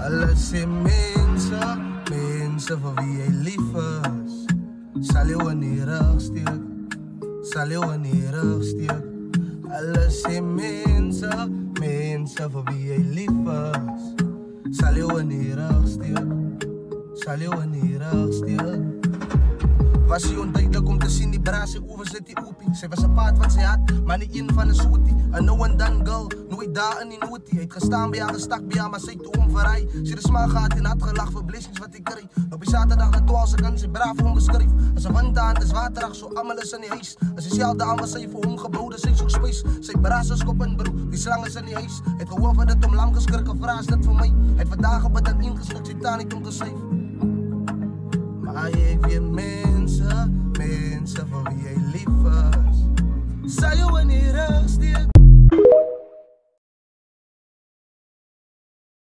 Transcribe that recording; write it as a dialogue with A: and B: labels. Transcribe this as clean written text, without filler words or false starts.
A: Alles is mensen voor wie jij lief is. Zal je wanneer steek, zal je wanneer steek. Alles is mensen voor wie jij lief is. Zal je wanneer steek, zal je wanneer steek. Was hij onduidelijk om te zien, die braas over zit die oepie. Zij was een paard wat zij had, maar niet in van een soetie. Een no and done girl, nooit daar en in noetie. Hij heeft gestaan bij haar, gestak bij haar, maar zij toe omverrij. Ze de smaak gaat en had gelach voor blessings wat ik kreeg. Op die zaterdag de 12 seconden, ze braaf onbeschreven. Als ze wand aan, het is waterig, zo allemaal is in die huis. Als ze zelf de allemaal zij voor hem geboden, zij zo gespees. Zij braas als kop en broek, die slang is in die huis. Het gehoor van het om lang geskurken, vraag dat voor mij. Het vandaag op het dan ingestukt, zit daar niet om te schrijven. Maar ik weer mensen voor wie jij lief is. Zal je wanneer